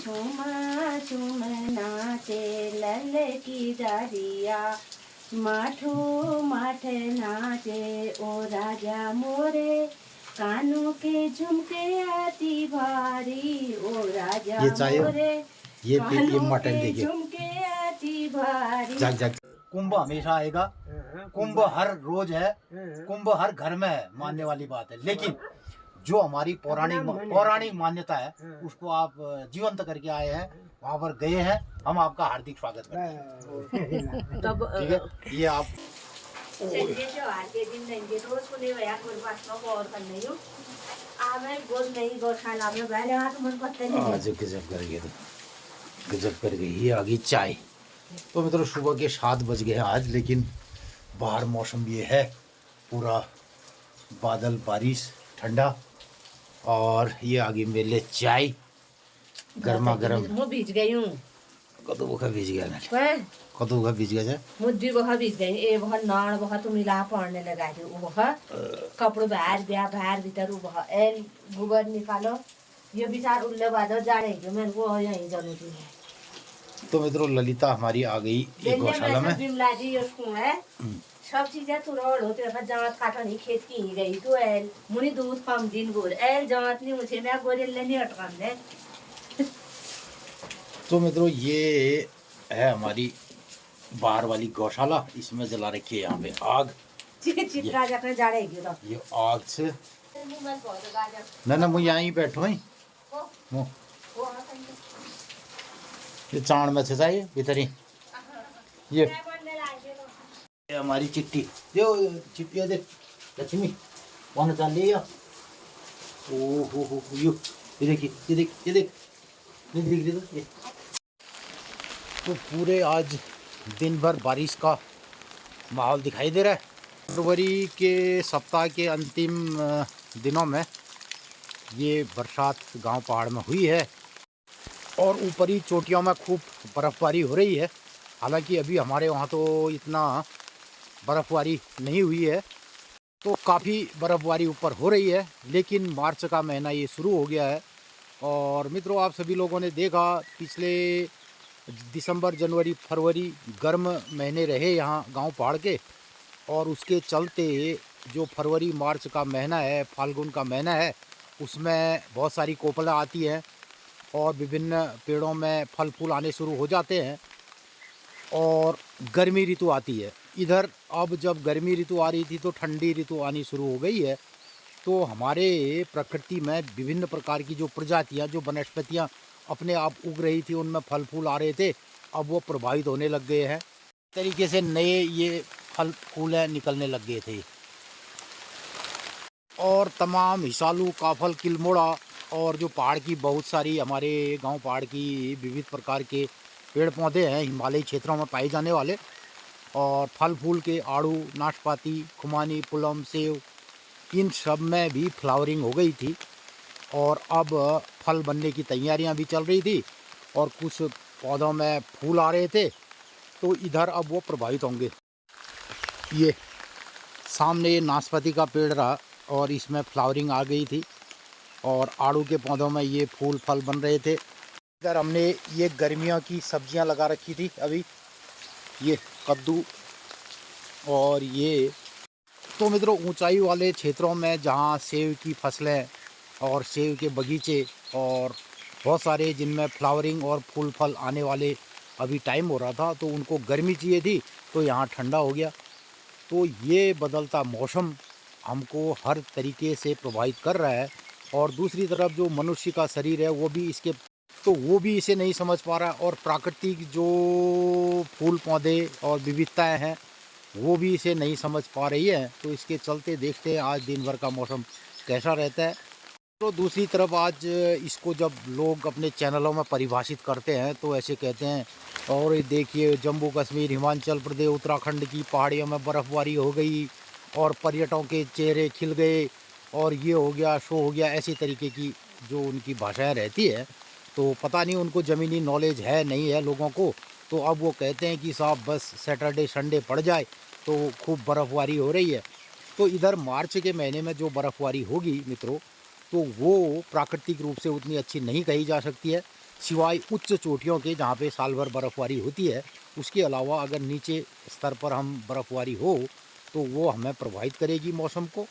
झूम झूम नाचे लल की डारिया, माठो माठ नाचे ओ राजा मोरे, कानों के झुमके आती भारी ओ राजा मोरे, ये मटन देखिए झुमके आती भारी। जग कुंभ हमेशा आएगा, कुंभ हर रोज है, कुंभ हर घर में है, मानने वाली बात है। लेकिन जो हमारी पौराणिक मान्यता है उसको आप जीवंत करके आए हैं, वहाँ पर गए हैं, हम आपका हार्दिक स्वागत करते हैं। ठीक है, ये आप त्योहार के दिन रहेंगे रोज को नहीं भैया गुरबासों को और करने हो आवे गोद नहीं गौशाला में बैठे वहाँ तो मन पत्ते नहीं आज गजब कर गई ये आ गई चाय। तो मित्रों सुबह के 7 बज गए हैं आज, लेकिन बाहर मौसम ये है पूरा बादल बारिश ठंडा, और ये आ गई मेरे लिए चाय गर्मा गर्म। मैं भीज गई हूँ, कदू का भीज गया ना, मैं कदू का भीज गया मुद्दी बहुत भीज गई ए बहुत नाड़ बहुत तो मिला पड़ने लगा दी वो बहुत कपड़े बाहर गया बाहर भीतर वो बहुत एल गोबर निकालो ये बिचार उल्ले बादल जा रहे हैं मैं वो यहीं जरूरी है। तो मित्रों ललिता हमारी आ गई एक गौशाला में, बिमला जी उसको है सब चीजें तो रोड होते हैं जांच काटनी खेत की ही गई तो एल मुनी दूध कम दिन गोर एल जांच नहीं मुझे मैं गोरे लेने अटकान दे। तो मित्रों ये है हमारी बाहर वाली गौशाला, इसमें जला रखी है यहाँ पे आग, चित्रा जाकर जा रहे हैं ये आग से ना मुझे यहाँ ही बैठो ही ये चाण में से चाहिए भीतर ही ये हमारी चिट्ठी जो चिट्ठी है देख लक्ष्मी कौन चाल लिया ओ ये देखिए ये देख ये तो पूरे आज दिन भर बारिश का माहौल दिखाई दे रहा है। फरवरी के सप्ताह के अंतिम दिनों में ये बरसात गांव पहाड़ में हुई है और ऊपरी चोटियों में खूब बर्फ़बारी हो रही है। हालांकि अभी हमारे वहाँ तो इतना बर्फ़बारी नहीं हुई है, तो काफ़ी बर्फ़बारी ऊपर हो रही है, लेकिन मार्च का महीना ये शुरू हो गया है। और मित्रों आप सभी लोगों ने देखा पिछले दिसंबर जनवरी फरवरी गर्म महीने रहे यहाँ गांव पहाड़ के, और उसके चलते जो फरवरी मार्च का महीना है फाल्गुन का महीना है उसमें बहुत सारी कोपला आती हैं और विभिन्न पेड़ों में फल फूल आने शुरू हो जाते हैं और गर्मी ऋतु आती है। इधर अब जब गर्मी ऋतु आ रही थी तो ठंडी ऋतु आनी शुरू हो गई है, तो हमारे प्रकृति में विभिन्न प्रकार की जो प्रजातियाँ जो वनस्पतियाँ अपने आप उग रही थी उनमें फल फूल आ रहे थे, अब वो प्रभावित होने लग गए हैं। तरीके से नए ये फल फूल निकलने लग गए थे और तमाम हिसालू काफल किलमोड़ा और जो पहाड़ की बहुत सारी हमारे गांव पहाड़ की विविध प्रकार के पेड़ पौधे हैं हिमालयी क्षेत्रों में पाए जाने वाले, और फल फूल के आड़ू नाशपाती खुमानी पुलम सेव इन सब में भी फ्लावरिंग हो गई थी और अब फल बनने की तैयारियां भी चल रही थी और कुछ पौधों में फूल आ रहे थे, तो इधर अब वो प्रभावित होंगे। ये सामने ये नाशपाती का पेड़ रहा और इसमें फ्लावरिंग आ गई थी और आड़ू के पौधों में ये फूल फल बन रहे थे। इधर हमने ये गर्मियों की सब्जियां लगा रखी थी अभी, ये कद्दू और ये। तो मित्रों ऊंचाई वाले क्षेत्रों में जहां सेब की फसलें और सेब के बगीचे और बहुत सारे जिनमें फ्लावरिंग और फूल फल आने वाले अभी टाइम हो रहा था, तो उनको गर्मी चाहिए थी तो यहाँ ठंडा हो गया। तो ये बदलता मौसम हमको हर तरीके से प्रभावित कर रहा है, और दूसरी तरफ जो मनुष्य का शरीर है वो भी इसे नहीं समझ पा रहा, और प्राकृतिक जो फूल पौधे और विविधताएं हैं वो भी इसे नहीं समझ पा रही है। तो इसके चलते देखते हैं आज दिन भर का मौसम कैसा रहता है। तो दूसरी तरफ आज इसको जब लोग अपने चैनलों में परिभाषित करते हैं तो ऐसे कहते हैं, और देखिए जम्मू कश्मीर हिमाचल प्रदेश उत्तराखंड की पहाड़ियों में बर्फ़बारी हो गई और पर्यटकों के चेहरे खिल गए और ये हो गया शो हो गया, ऐसी तरीके की जो उनकी भाषाएं रहती है। तो पता नहीं उनको ज़मीनी नॉलेज है नहीं है लोगों को, तो अब वो कहते हैं कि साहब बस सैटरडे संडे पड़ जाए तो खूब बर्फ़बारी हो रही है। तो इधर मार्च के महीने में जो बर्फ़बारी होगी मित्रों, तो वो प्राकृतिक रूप से उतनी अच्छी नहीं कही जा सकती है, सिवाय उच्च चोटियों के जहाँ पे साल भर बर्फ़बारी होती है, उसके अलावा अगर नीचे स्तर पर हम बर्फ़बारी हो तो वो हमें प्रभावित करेगी मौसम को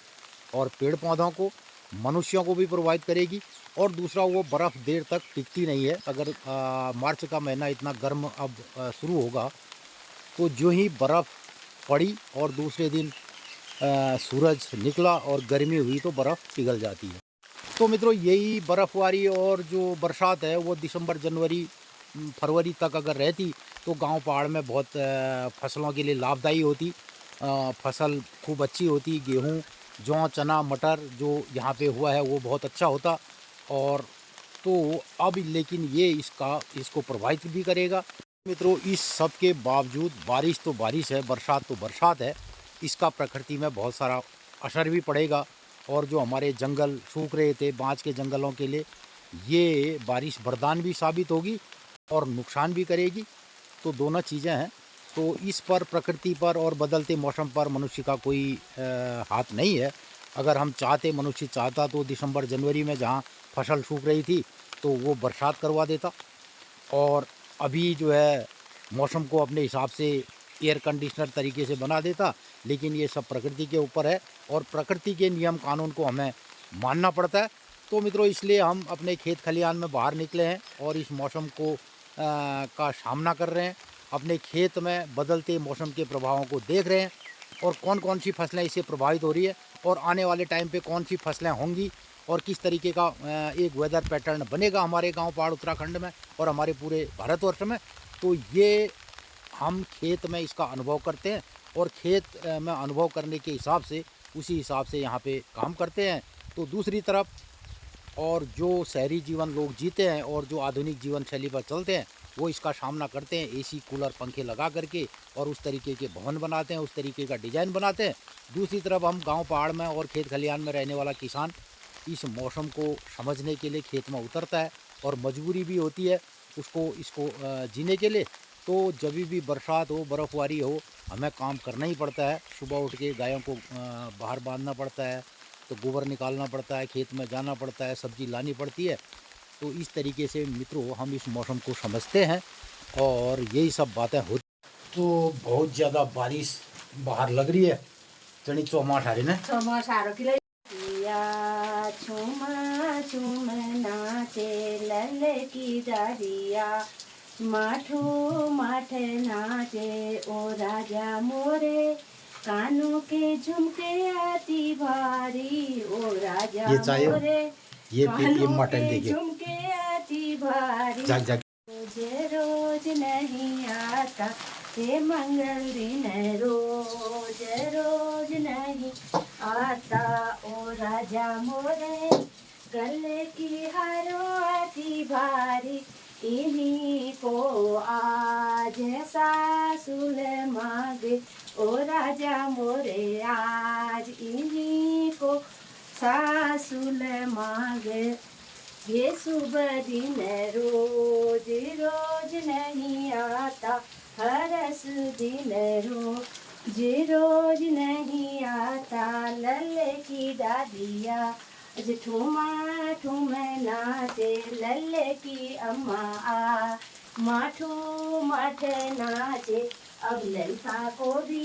और पेड़ पौधों को, मनुष्यों को भी प्रभावित करेगी। और दूसरा, वो बर्फ़ देर तक टिकती नहीं है। अगर मार्च का महीना इतना गर्म अब शुरू होगा, तो जो ही बर्फ़ पड़ी और दूसरे दिन सूरज निकला और गर्मी हुई तो बर्फ़ पिघल जाती है। तो मित्रों, यही बर्फ़बारी और जो बरसात है वो दिसंबर, जनवरी, फरवरी तक अगर रहती तो गांव पहाड़ में बहुत फसलों के लिए लाभदायी होती। फसल खूब अच्छी होती। गेहूं, जौ, चना, मटर जो यहाँ पे हुआ है वो बहुत अच्छा होता। और तो अब लेकिन ये इसको प्रभावित भी करेगा। मित्रों, इस सब के बावजूद बारिश तो बारिश है, बरसात तो बरसात है, इसका प्रकृति में बहुत सारा असर भी पड़ेगा। और जो हमारे जंगल सूख रहे थे, बांज के जंगलों के लिए ये बारिश वरदान भी साबित होगी और नुकसान भी करेगी। तो दोनों चीज़ें हैं। तो इस पर, प्रकृति पर और बदलते मौसम पर मनुष्य का कोई हाथ नहीं है। अगर हम चाहते, मनुष्य चाहता तो दिसंबर, जनवरी में जहाँ फसल सूख रही थी तो वो बरसात करवा देता और अभी जो है मौसम को अपने हिसाब से एयर कंडीशनर तरीके से बना देता। लेकिन ये सब प्रकृति के ऊपर है और प्रकृति के नियम कानून को हमें मानना पड़ता है। तो मित्रों, इसलिए हम अपने खेत खलिहान में बाहर निकले हैं और इस मौसम को का सामना कर रहे हैं। अपने खेत में बदलते मौसम के प्रभावों को देख रहे हैं और कौन कौन सी फसलें इससे प्रभावित हो रही है और आने वाले टाइम पे कौन सी फसलें होंगी और किस तरीके का एक वेदर पैटर्न बनेगा हमारे गांव पहाड़ उत्तराखंड में और हमारे पूरे भारतवर्ष में। तो ये हम खेत में इसका अनुभव करते हैं और खेत में अनुभव करने के हिसाब से, उसी हिसाब से यहाँ पे काम करते हैं। तो दूसरी तरफ, और जो शहरी जीवन लोग जीते हैं और जो आधुनिक जीवन शैली पर चलते हैं वो इसका सामना करते हैं एसी, कूलर, पंखे लगा करके और उस तरीके के भवन बनाते हैं, उस तरीके का डिज़ाइन बनाते हैं। दूसरी तरफ हम गांव पहाड़ में और खेत खलिहान में रहने वाला किसान इस मौसम को समझने के लिए खेत में उतरता है और मजबूरी भी होती है इसको जीने के लिए। तो जब भी बरसात हो, बर्फ़बारी हो, हमें काम करना ही पड़ता है। सुबह उठ के गायों को बाहर बांधना पड़ता है, तो गोबर निकालना पड़ता है, खेत में जाना पड़ता है, सब्ज़ी लानी पड़ती है। तो इस तरीके से मित्रों हम इस मौसम को समझते हैं और यही सब बातें होती। तो बहुत ज़्यादा बारिश बाहर लग रही है। चनी चौमाठ आ रही है चौमाठ छुमा छुम नाचे लल की दारिया, माठो माठ नाचे ओ राजा मोरे, कानों के झुमके आती भारी ओ राजा मोरे, ये मटन देखिए, झुमके आती भारी। जाग जाग रोज रोज नहीं आता ये मंगल दिन, रोज रोज नहीं आता ओ राजा मोरे, गले की हारो आती भारी, इन्हीं को आज सासुल मांगे ओ राजा मोरे, आज इन्हीं को सासुल मांगे। ये सुबह दिन रोज रोज नहीं आता, हरस दिन रोज रोज नहीं आता, लल्ले की दादिया आज ठुमा ठुम नाचे, लल्ले की अम्मा आ माठू माठ नाचे। अब ललका को भी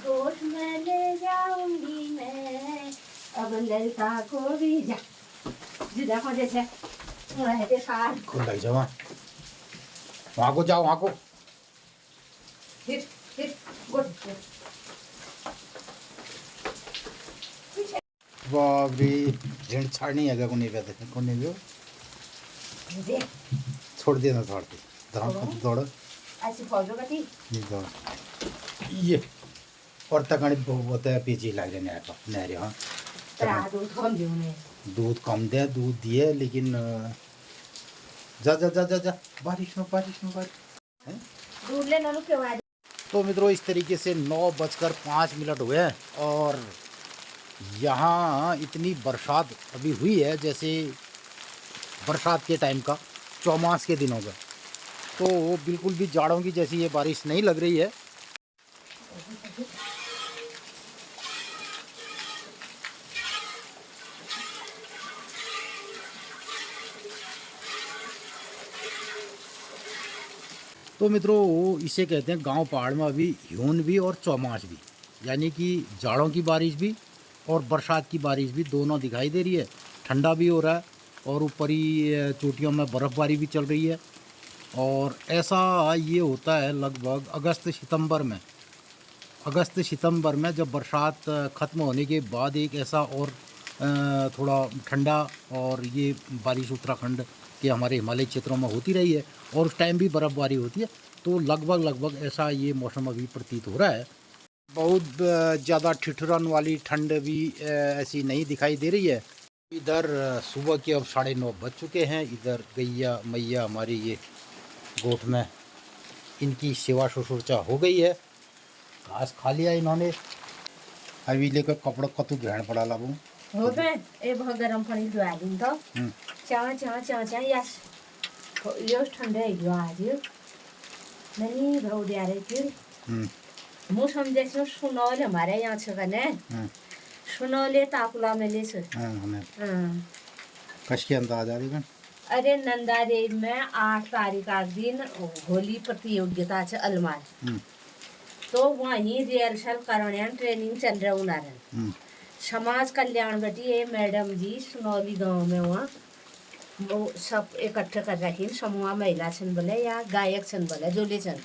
गोश में ले जाऊंगी मैं, अब ललका को भी जा देखो जैसे खुल जाओ, वहाँ को जाओ, वहाँ को बाप रे, झेड़ छाड़नी है को नहीं पता को नहीं भी छोड़ देना, छोड़ दे दौड़ ऐसी फौजों का थी नहीं दौड़ ये और तक बहुत पीछे लग रहे नहर नहर। हाँ, दूध कम दे, दूध दिए लेकिन जा जा जा जा जा बारिश में दूध ले ना के बाद। तो मित्रों, इस तरीके से 9:05 हुए हैं और यहाँ इतनी बरसात अभी हुई है जैसे बरसात के टाइम का, चौमास के दिनों का। तो बिल्कुल भी जाड़ों की जैसी ये बारिश नहीं लग रही है। तो मित्रों इसे कहते हैं गांव पहाड़ में अभी ह्यून भी और चौमास भी, यानी कि जाड़ों की बारिश भी और बरसात की बारिश भी दोनों दिखाई दे रही है। ठंडा भी हो रहा है और ऊपरी चोटियों में बर्फ़बारी भी चल रही है। और ऐसा ये होता है लगभग अगस्त सितंबर में जब बरसात ख़त्म होने के बाद एक ऐसा और थोड़ा ठंडा और ये बारिश उत्तराखंड के हमारे हिमालय क्षेत्रों में होती रही है और उस टाइम भी बर्फ़बारी होती है। तो लगभग ऐसा ये मौसम अभी प्रतीत हो रहा है। बहुत ज़्यादा ठिठुरन वाली ठंड भी ऐसी नहीं दिखाई दे रही है। इधर सुबह के अब 9:30 बज चुके हैं। इधर गैया मैया हमारी ये गोठ में इनकी सेवा शुश्रूषा हो गई है। घास खा लिया इन्होंने। अभी लेकर कपड़ा कतु ग्रहण पड़ा लागू हो पे ए बहुत गरम पानी दुआ दिन तो चा यस यो ठंडे यो आज नहीं भाव दे रहे फिर मु समझे छु सुनौले हमारे यहाँ छ कने सुनौले ताकुला में ले छ कश के अंदाज आ रही। अरे नंदा देव में 8 तारीख का दिन होली प्रतियोगिता छ अलमार तो वहीं रिहर्सल करने ट्रेनिंग चल रहा उनारन समाज कल्याण बटी ये मैडम जी सुनौली गांव में वहाँ वो सब इकट्ठे कर रखी समूह महिला छन बोले या गायक छन बोले जोले छन।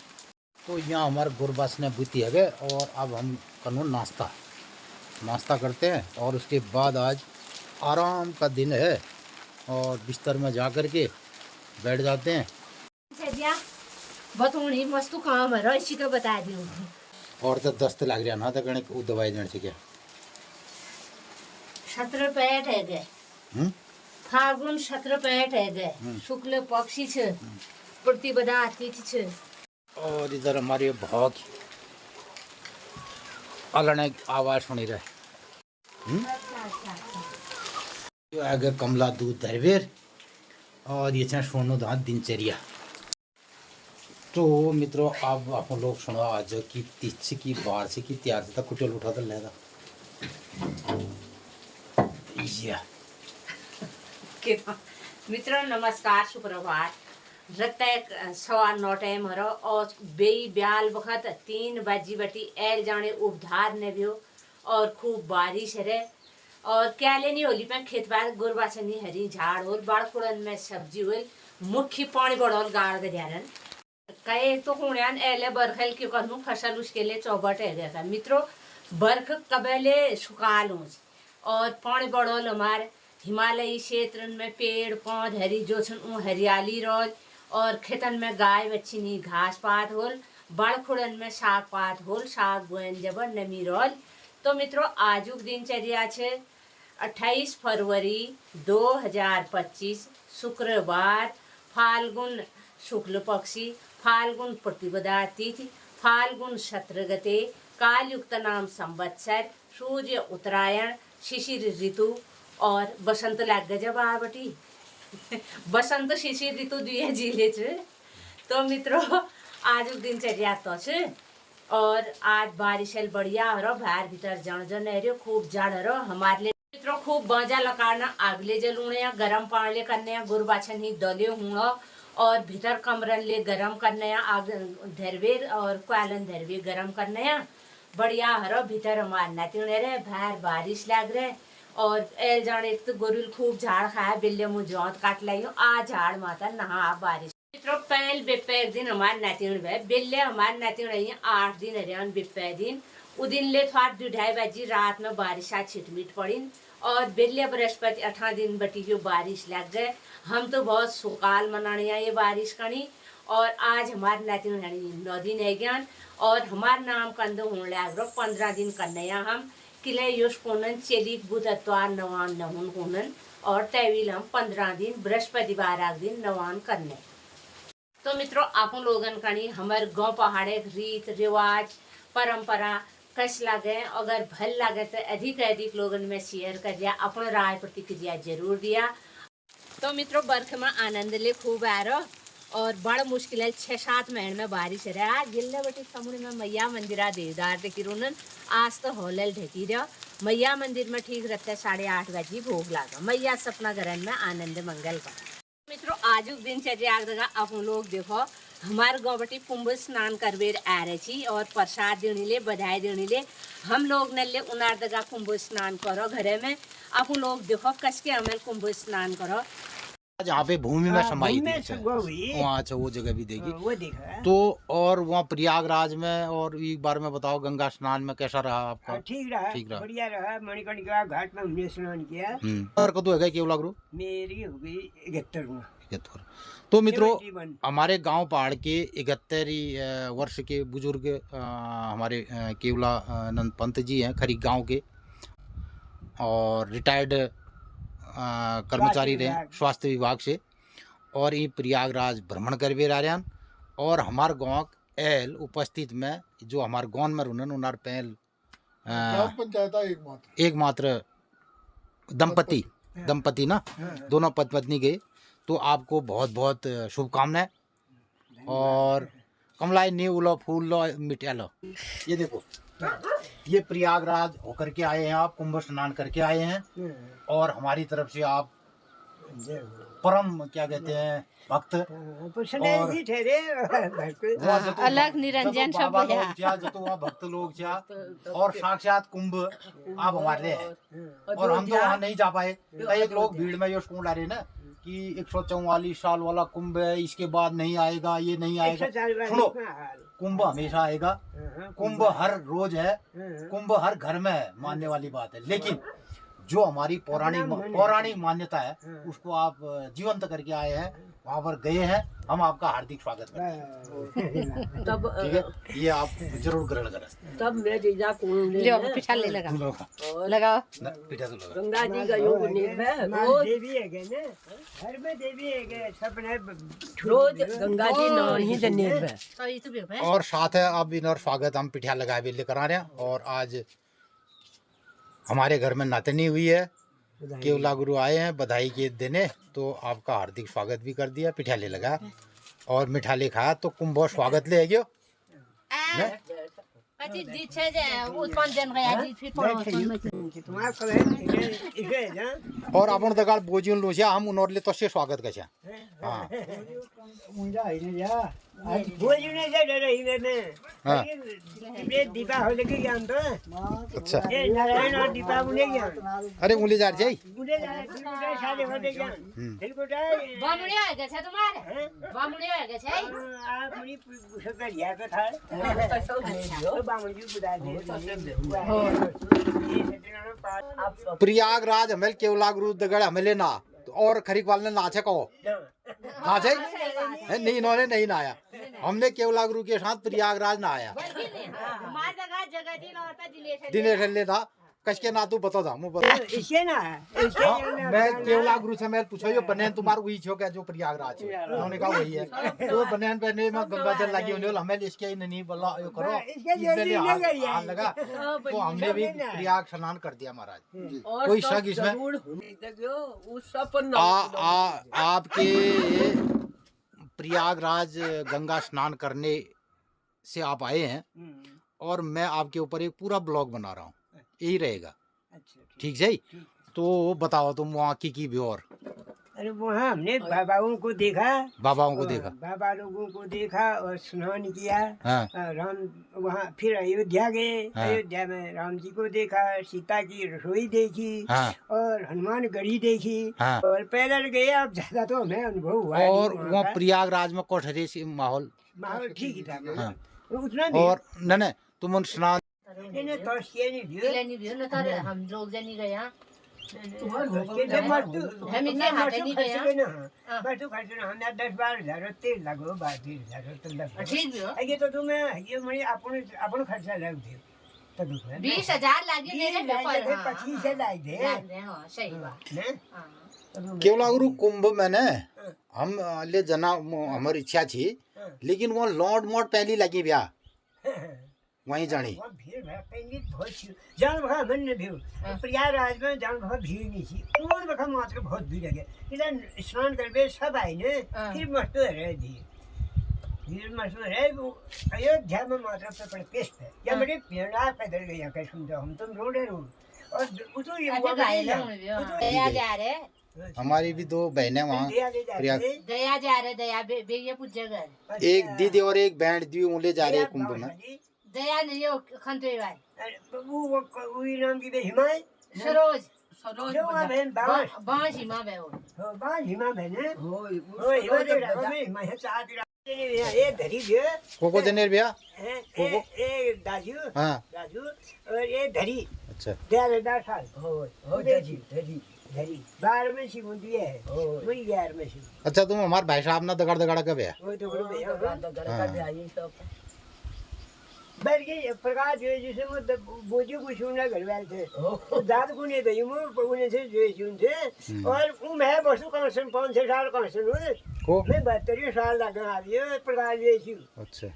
तो यहाँ हमारे गुरबस ने बुती है और अब हम कानून नाश्ता करते हैं और उसके बाद आज आराम का दिन है और बिस्तर में जा कर के बैठ जाते हैं। बतूनी मस्तु काम है इसी का बता दी और तो दस्त लग रहा ना तो कहने वो दवाई देने से क्या 17 पैठ है गए फागुन 17 पैठ है गए शुक्ल पक्षी छ प्रतिपदा तिथि छ। और इधर हमारे भाव की अलग आवाज सुनी रहे। आगे कमला दूध धरवेर और ये सोनो दांत दिनचर्या। तो मित्रों अब आप लोग सुनो आज की तीच की बार से की तैयार से कुचल उठा तो लेगा मित्रों नमस्कार सुप्रभात रत्ता 9:15 टाइम हरो और बेई ब्याल वक्त 3 बजी बटी एल जाने उपधार ने भी और खूब बारिश है और क्या लेनी होली पे खेत बार गुरबाचनी हरी झाड़ होल बाड़खुड़न में सब्जी होल मुख्य पानी बढ़ोल गाड़ गयारन कहे तो हुण्यान एले बरखल के कहूँ फसल उसके लिए चौबट है गया था। मित्रों बर्फ कबले सुकाल और पानी बढ़ोल हमारे हिमालयी क्षेत्र में पेड़ पौध हरी जो छन हरियाली रोल और खेतन में गाय बच्ची घास पात होल बाड़खुड़न में साग पात होल साग बोन जब नमी रोल। तो मित्रों आजुक दिनचर्या छे 28 फरवरी 2025 शुक्रवार फाल्गुन शुक्ल पक्षी फाल्गुन प्रतिपदा तिथि फाल्गुन 17 गते कालयुक्त नाम संवत्सर सूर्य उत्तरायण शिशिर ऋतु और बसंत लग गए जब आवटी बसंत शिशिर ऋतु दुए जिले छ। तो मित्रों आज दिनचर्या तो छ और आज बारिश बढ़िया हो बाहर भीतर जन है खूब जड़ हो हमारे लिए मित्रों खूब बाजा लकाड़ना आगले जलूने गरम पानी करने गुरबाछन ही दले हूँ और भीतर कमरन ले गरम करने आग धरवेर और क्वालन धरवे गरम करने बढ़िया हरो भीतर हमार नातिने रे बाहर बारिश लग रहे और ए जाने तो गोरुल खूब झाड़ खाया बिल्ले मुँह जोत काट लाइयो आ झाड़ माता नहा बारिश। मित्रों पहल बेपे एक दिन हमार नातिन भे बिल्ले हमार नातिन रही 8 दिन हरियान बेपे दिन उ दिन ले थोड़ा 2-2:30 बजे रात में बारिश छिटमिट पड़ी और बिल्ले बृहस्पति 8 दिन बटी जो बारिश लग गए। हम तो बहुत सुकाल मनाने ये बारिश कनी और आज हमारे नातिन 9 दिन है ज्ञान और हमार नाम कंद होने लग 15 दिन करने हम किले योश कोनन चेलिक बुधत्वार नवान नहुन कोनन और तैविल हम 15 दिन बृहस्पतिवार दिन नवान करने। तो मित्रों आप लोगन कनी हमारे गाँव पहाड़े रीत रिवाज परंपरा कैस लगे अगर भल लगे तो अधिक लोगन में शेयर कर दिया अपना राय प्रतिक्रिया जरूर दिया। तो मित्रों बर्फ में आनंद ले खूब आ रहा और बड़ मुश्किल है 6-7 महीने में बारिश है आज जिले बटी समुद्र में मैया मंदिरा देवदार देखी रोनन आज तो होलल ढकी रहा मैया मंदिर में ठीक रहते 8:30 बजे भोग लागा मैया सपना घर में आनंद मंगल का। मित्रों आज दिनचर्या आप लोग देखो हमारे गौबटी कुंभ स्नान करवेर आ रहे छी और प्रसाद देने ले बधाई देने ले हम लोग न ले उनार दगा कुंभ स्नान करो घरे में। आप लोग देखो कस के हमें कुंभ स्नान करो। जहाँ पे भूमि में समाई थी, वहाँ अच्छा वो जगह भी देखी वो देखा तो। और वहाँ प्रयागराज में और एक बार में बताओ गंगा स्नान में कैसा रहा आपका? ठीक रहा, बढ़िया रहा। मणिकर्णिका घाट में हमने स्नान किया। और कदू है केवला गुरु मेरी हो गई 71। तो मित्रों हमारे गांव पहाड़ के 71 वर्ष के बुजुर्ग हमारे केवला नंद पंत जी हैं, खरी गांव के, और रिटायर्ड कर्मचारी रहे स्वास्थ्य विभाग से, और ये प्रयागराज भ्रमण करवे रहा। और हमारे गाँव एल उपस्थित में जो हमारे गाँव में रुनन उनार पहल एकमात्र दंपति ना, दोनों पत्नी गए। तो आपको बहुत बहुत शुभकामनाएं। और कमलाई नी उलो फूल लो मिटा लो। ये देखो, ये प्रयागराज होकर के आए हैं आप, कुंभ स्नान करके आए हैं, और हमारी तरफ से आप परम क्या कहते हैं भक्त अलग निरंजन सब जो वहाँ भक्त लोग और साक्षात कुंभ आप हमारे हैं। और हम तो वहाँ नहीं जा पाए। एक लोग भीड़ में ये स्कूल आ रहे ना कि 144 साल वाला कुंभ है, इसके बाद नहीं आएगा, ये नहीं आएगा। सुनो, कुंभ हमेशा आएगा, कुंभ हर रोज है, कुंभ हर घर में है, मानने वाली बात है। लेकिन जो हमारी पौराणिक मान्यता है उसको आप जीवंत करके आए हैं, वहाँ पर गए हैं। हम आपका हार्दिक स्वागत करते हैं। तब ठीक है, ये आप जरूर ग्रहण करें। तब मैं जीजा पिछा ले लगा पिठा तो लगा। गंगा जी का योग है, वो देवी है ना, घर में देवी है, सपने रोज गंगा जी नहीं जनेब। और साथ है आप इन और स्वागत हम पिठा लगा भी लेकर आ रहे हैं। और आज हमारे घर में नातनी हुई है, केवला गुरु आए हैं बधाई के देने, तो आपका हार्दिक स्वागत भी कर दिया, पिठाले लगा और मिठाले खाया। तो कुंभ स्वागत ले गयो और अपन दगाड़ बोझियों लोसिया हम उनोरले तो से स्वागत कछा। हाँ बोझने जा रही मैं दीपा हो लगे ज्ञान तो। अच्छा, ये नारायण और दीपा बुने ज्ञान। अरे उंगली जा जाई बुने जा साले होते ज्ञान दिलकोटा बामुड़िया है गछा तुम्हारे बामुड़िया है गछा आप मुनी पुष्कर या का था तो बामुड़ी बुदा दे। प्रयागराज हमें केवला गुरु दगड़ हमें ना और खरीक वाले ने नाचे कहो नाचे नहीं, इन्होंने नहीं नाया। हमने केवला गुरु के साथ प्रयागराज ना आया। दिनेश ले था कश के ना तू बता था इसके ना मैं केवला गुरु से मैं पूछो यो बनेन तुम्हारा वही छो क्या जो प्रयागराज है? उन्होंने कहा वही है। तो बनेन पहने में गंगा जल लगी उन्हें हमें इसके ही नहीं बोला यो करो, इसलिए हाथ लगा। तो हमने भी प्रयाग स्नान कर दिया महाराज। कोई शक इसमें? आपके प्रयागराज गंगा स्नान करने से आप आए हैं और मैं आपके ऊपर एक पूरा ब्लॉग बना रहा हूँ, यही रहेगा। ठीक है, तो बताओ तुम वहाँ की भी। और अरे वहाँ हमने बाबाओं को देखा, बाबा लोगों को देखा और स्नान किया। हाँ। राम वहाँ फिर अयोध्या गए। हाँ। अयोध्या में राम जी को देखा, सीता की रसोई देखी। हाँ। और हनुमान गढ़ी देखी। हाँ। और पैदल गए। अब ज्यादा तो हमें अनुभव हुआ। और वहाँ प्रयागराज में कोठरी से माहौल ठीक ही था। हाँ। उतना और न तुम स्नान हम लोग जनी गए तो तुम्हें अपन खर्चा लग दे 20,000 लागी 25 लाग दे। सही बात। केवला गुरु कुंभ में न हम ले जना हमारी इच्छा थी, लेकिन वो लौट मोट पहली लगी ब्याह वहीं जानी जान भा मन भीड़ प्रयागराज में जान भा भीड़ नहीं थी। कौन बखा मात्र बहुत भीड़ लगे इधर स्नान करके सब आए ने। फिर मस्त रहे भीड़ मस्त रहे। अयोध्या में मात्र पे पेश है या मेरे पेड़ा पैदल गया कैसे समझो हम तुम रोड है रोड और उतो ये जा रहे हमारी भी 2 बहनें वहाँ दिया ले जाते प्रयाग। हैं। दया जा रहे दया बे ये पूछे घर एक दीदी और एक बहन दी उले जा रहे हैं कुंभ में। दया नहीं हो खंतोई भाई वो नाम की हिमाय सरोज जो वहाँ बहन बांस बांस हिमा बे हो बांस हिमा बहन है ओ हिमा दे रहा है हिमा है चार ये धरी जो कोको जनेर भैया। ए दाजू हाँ दाजू और ये धरी अच्छा 10 साल धरी धरी 12 में सी होती है वही 11 में सी अच्छा तुम हमारे भाई साहब ना दगड़ दगड़ा कब है। वो तो भैया बैठ के प्रकाश जो जिसे मतलब बोझू को सुनना घर वाले थे दाद को नहीं दई मु पगुने से जो सुन थे और वो मैं बसु कौन 5-6 साल कौन हुए को मैं 72 साल लगा आ गया प्रकाश जो सी अच्छा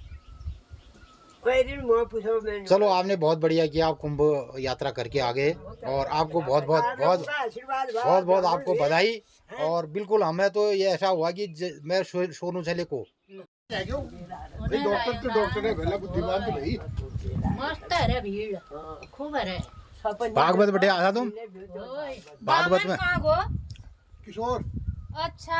कोई दिन मुँह पूछो मैं चलो आपने बहुत बढ़िया किया। आप कुंभ यात्रा करके आ गए और आपको बहुत बहुत आपको बधाई। और बिल्कुल हमें तो ये ऐसा हुआ कि मैं सोनू छले को डॉक्टर ने भला बुद्धिमान तो नहीं। मस्त है भीड़ खूब है भागवत बैठे आया तुम भागवत में कहाँ गो किशोर अच्छा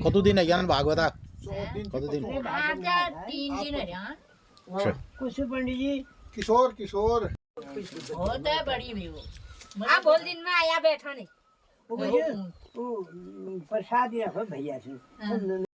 कतु दिन है ज्ञान भागवता कतु दिन। 3 दिन है यहाँ अच्छा कुछ पंडित जी किशोर किशोर होता है बड़ी भी वो आप बोल दिन में आया बैठा नहीं वो प्रसाद रखो भैया से